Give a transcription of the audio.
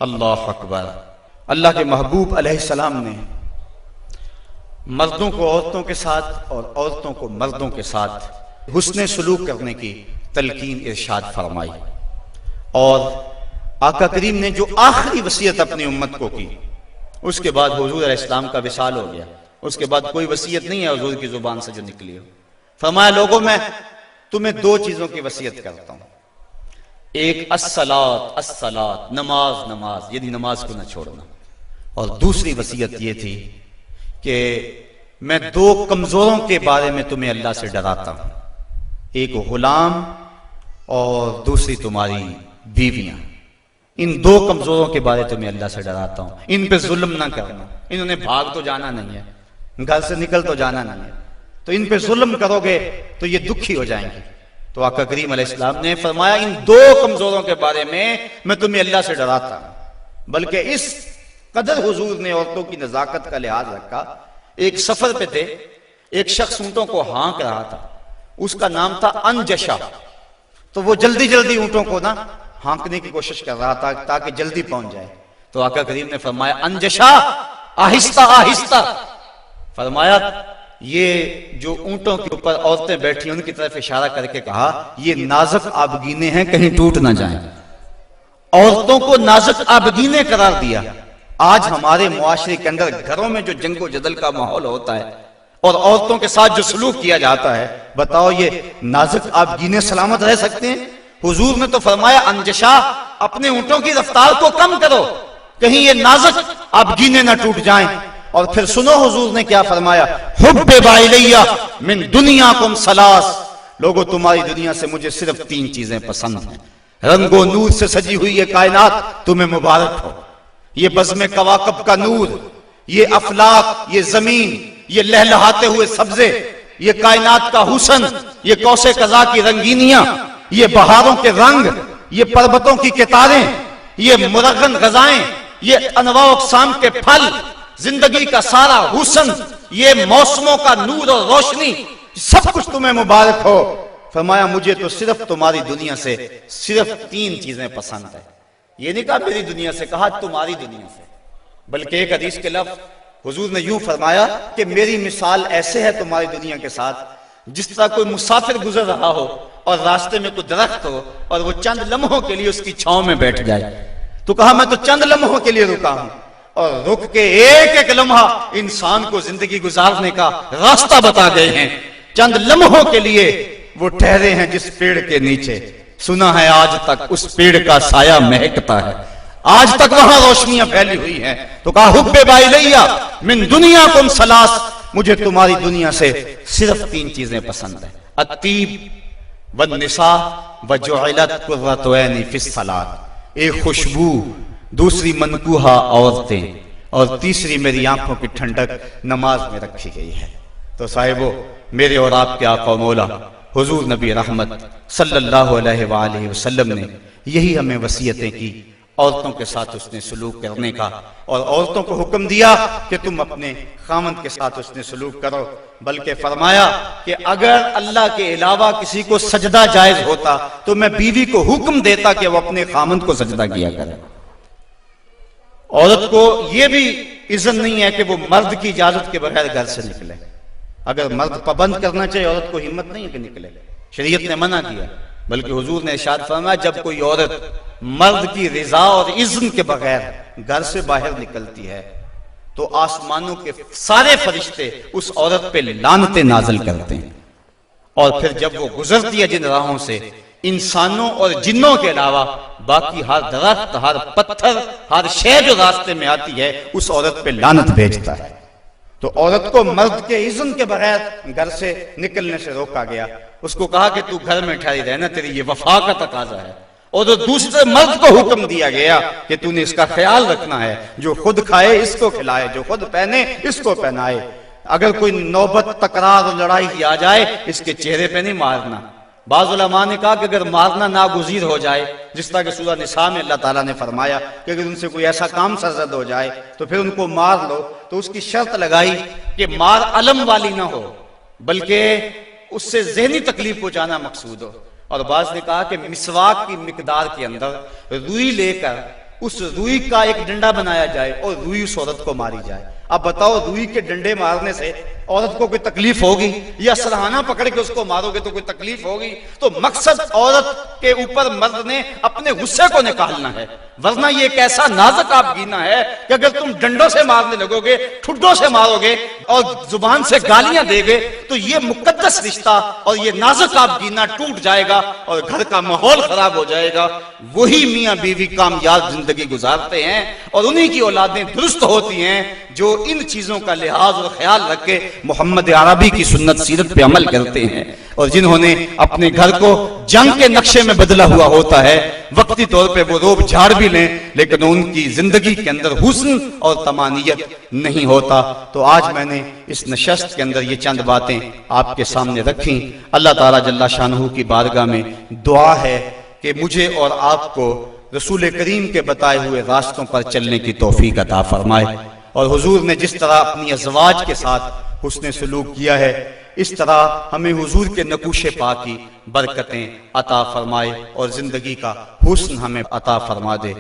अल्लाह अकबर। अल्लाह के महबूब अलैहिस्सलाम ने मर्दों को औरतों के साथ और औरतों को मर्दों के साथ हुस्ने सलूक करने की तलकीन इरशाद फरमाई। और आका करीम ने जो आखिरी वसीयत अपनी उम्मत को की, उसके बाद हुजूर अलैहिस्सलाम का विसाल हो गया। उसके बाद कोई वसीयत नहीं है हुजूर की जुबान से जो निकली हो। फरमाया, लोगों मैं तुम्हें दो चीजों की वसीयत करता हूं। एक अस्सलात अस्सलात, नमाज नमाज, यदि नमाज को न छोड़ना। और दूसरी वसीयत ये थी कि मैं दो कमजोरों के बारे में तुम्हें अल्लाह से डराता हूं, एक गुलाम और दूसरी तुम्हारी बीवियां। इन दो कमजोरों के बारे में तुम्हें अल्लाह से डराता हूं, इन पे जुल्म ना करना। इन्होंने भाग तो जाना नहीं है, घर से निकल तो जाना नहीं है, तो इन पे जुल्म करोगे तो ये दुखी हो जाएंगे। तो आका करीम अलैहिस्सलाम ने फरमाया, इन दो कमजोरों के बारे में मैं तुम्हें अल्लाह से डराता हूं। बल्कि इस कदर हुजूर ने औरतों की नजाकत का लिहाज रखा। एक सफर पे थे, एक शख्स ऊंटों को हाँक रहा था, उसका नाम था अनजशा। तो वो जल्दी जल्दी ऊंटों को ना हाँकने की कोशिश कर रहा था ताकि जल्दी पहुंच जाए। तो आका करीम ने फरमाया, अनजशा आहिस्ता आहिस्ता। फरमाया, ये जो ऊंटों के ऊपर औरतें बैठी उनकी तरफ इशारा करके कहा, ये नाजुक आबगीने हैं, कहीं टूट ना जाएं। औरतों को नाजुक आबगीने करार दिया। आज हमारे मुआशरे के अंदर घरों में जो जंगो जदल का माहौल होता है और औरतों के साथ जो सलूक किया जाता है, बताओ ये नाजुक आबगीने सलामत रह सकते हैं? हुजूर ने तो फरमाया, अनजशा अपने ऊंटों की रफ्तार को कम करो, कहीं ये नाजुक आबगीने ना टूट जाएं। और फिर सुनो हुजूर ने क्या फरमाया, हुब्बे बाइलिया मिन दुनियाकुम सलास। लोगों, तुम्हारी दुनिया से मुझे सिर्फ तीन चीजें पसंद हैं। रंगो नूर से सजी हुई ये कायनात तुम्हें मुबारक हो। ये बज़्म कवाकब का नूर, ये अफलाक, ये जमीन, ये लहलहाते हुए सब्जे, ये कायनात का हुसन, ये कौसे कज़ा की रंगीनियां, ये बहारों के रंग, ये पर्वतों की कितारें, ये मुरगन गजाएं, ये अनवा अक़साम के फल, जिंदगी का सारा हुसन, ये मौसमों का नूर और रोशनी, सब कुछ तुम्हें मुबारक हो। फरमाया, मुझे तो सिर्फ तुम्हारी दुनिया से सिर्फ तीन चीजें पसंद है। ये नहीं कहा मेरी दुनिया से, कहा तुम्हारी दुनिया से। बल्कि एक हदीस के लफ्ज़ हुजूर ने यूं फरमाया कि मेरी मिसाल ऐसे है तुम्हारी दुनिया के साथ, जिस तरह कोई मुसाफिर गुजर रहा हो और रास्ते में कोई दरख्त हो और वो चंद लम्हों के लिए उसकी छांव में बैठ जाए। तो कहा, मैं तो चंद लम्हों के लिए रुका हूं, और रुक के एक एक लम्हा इंसान को जिंदगी गुजारने का रास्ता बता गए हैं। चंद लम्हों के लिए वो ठहरे हैं जिस पेड़ के नीचे, सुना है आज तक उस पेड़ का साया महकता है, आज तक वहां रोशनियां फैली हुई हैं। तो कहा, हुब्बे बाइलिया मिन दुनियाकुम सलास, मुझे तुम्हारी दुनिया से सिर्फ तीन चीजें पसंद है, अत्तीब वन निसा व जुइलत कुर्रतु ऐनी फिस सलात। एक खुशबू, दूसरी मनकूहा औरतें, और तीसरी मेरी आंखों की ठंडक नमाज में रखी गई है। तो साहिबो, मेरे और आपके आका मौला हुजूर नबी रहमत सल्लल्लाहु अलैहि वसल्लम ने यही हमें वसीयतें की, औरतों के साथ उसने सलूक करने का। और औरतों को हुक्म दिया कि तुम अपने खामद के साथ उसने सलूक करो। बल्कि फरमाया कि अगर अल्लाह के अलावा किसी को सजदा जायज होता तो मैं बीवी को हुक्म देता कि वो अपने खामद को सजदा किया करे। औरत को यह भी इज़्ज़त नहीं है कि वो मर्द की इजाजत के बगैर घर से निकले। अगर मर्द पाबंद करना चाहिए, औरत को हिम्मत नहीं है कि निकले, शरीयत ने मना किया। बल्कि हुजूर ने इरशाद फरमाया, जब कोई औरत मर्द की रिजा और इज़्न के बगैर घर से बाहर निकलती है तो आसमानों के सारे फरिश्ते उस औरत पे लानतें नाज़िल करते हैं। और फिर जब वो गुजरती है जिन राहों से, इंसानों और जिन्नों के अलावा बाकी हर दरख्त, हर पत्थर, हर शय जो रास्ते में आती है उस औरत पे लानत भेजता है। तो औरत को मर्द के इज़्न के बगैर घर से निकलने से रोका गया। उसको कहा कि तू घर में ठहरी रहना, तेरी ये वफा का तकाजा है। और तो दूसरे मर्द को हुक्म दिया गया कि तूने इसका ख्याल रखना है, जो खुद खाए इसको खिलाए, जो खुद पहने इसको पहनाए। अगर कोई नौबत, तकरार और लड़ाई की आ जाए, इसके चेहरे पे नहीं मारना। बाज़ उलमा ने कहा कि अगर मारना नागुज़ीर हो जाए, जिस तरह के सूरह निसा में अल्लाह ताला ने फरमाया कि अगर उनसे कोई ऐसा काम सरजद हो जाए तो फिर उनको मार लो, तो उसकी शर्त लगाई कि मार अलम वाली ना हो, बल्कि उससे ज़हनी तकलीफ पहुंचाना मकसूद हो। और बाज़ ने कहा कि मिसवाक की मिकदार के अंदर रुई लेकर उस रुई का एक डंडा बनाया जाए और रुई उस औरत को मारी जाए। अब बताओ, रुई के डंडे मारने से औरत को कोई तकलीफ होगी, या सरहाना पकड़ के उसको मारोगे तो कोई तकलीफ होगी? तो मकसद औरत के ऊपर मर्द ने अपने गुस्से को निकालना है, वरना ये एक ऐसा नाजुक आपगीना है कि अगर तुम डंडों से मारने लगोगे, ठुड्डों से मारोगे और जुबान से गालियां देगे तो ये मुकद्दस रिश्ता और ये नाजुक आपगीना टूट जाएगा और घर का माहौल खराब हो जाएगा। वही मियां बीवी कामयाब जिंदगी गुजारते हैं और उन्हीं की औलादें दुरुस्त होती हैं जो इन चीजों का लिहाज और ख्याल रख के मोहम्मद अरबी की सुन्नत सीरत पे अमल करते हैं, और जिन्होंने अपने घर को जंग के नक्शे में बदला हुआ होता है। वक्ती तौर पे वो रोब झाड़ भी लें, लेकिन उनकी जिंदगी के अंदर हुस्न और तमानियत नहीं होता। तो आज मैंने इस नशस्त के अंदर ये चंद बातें आपके सामने रखी। अल्लाह ताला जल्ला शानहू की बारगाह में दुआ है कि मुझे और आपको रसूल करीम के बताए हुए रास्तों पर चलने की तौफीक अता फरमाए, और हुजूर ने जिस तरह अपनी अज़वाज के साथ हुस्न सलूक किया है, इस तरह हमें हुजूर के नकूशे पाक की बरकतें अता फरमाए और जिंदगी का हुस्न हमें अता फरमा दे।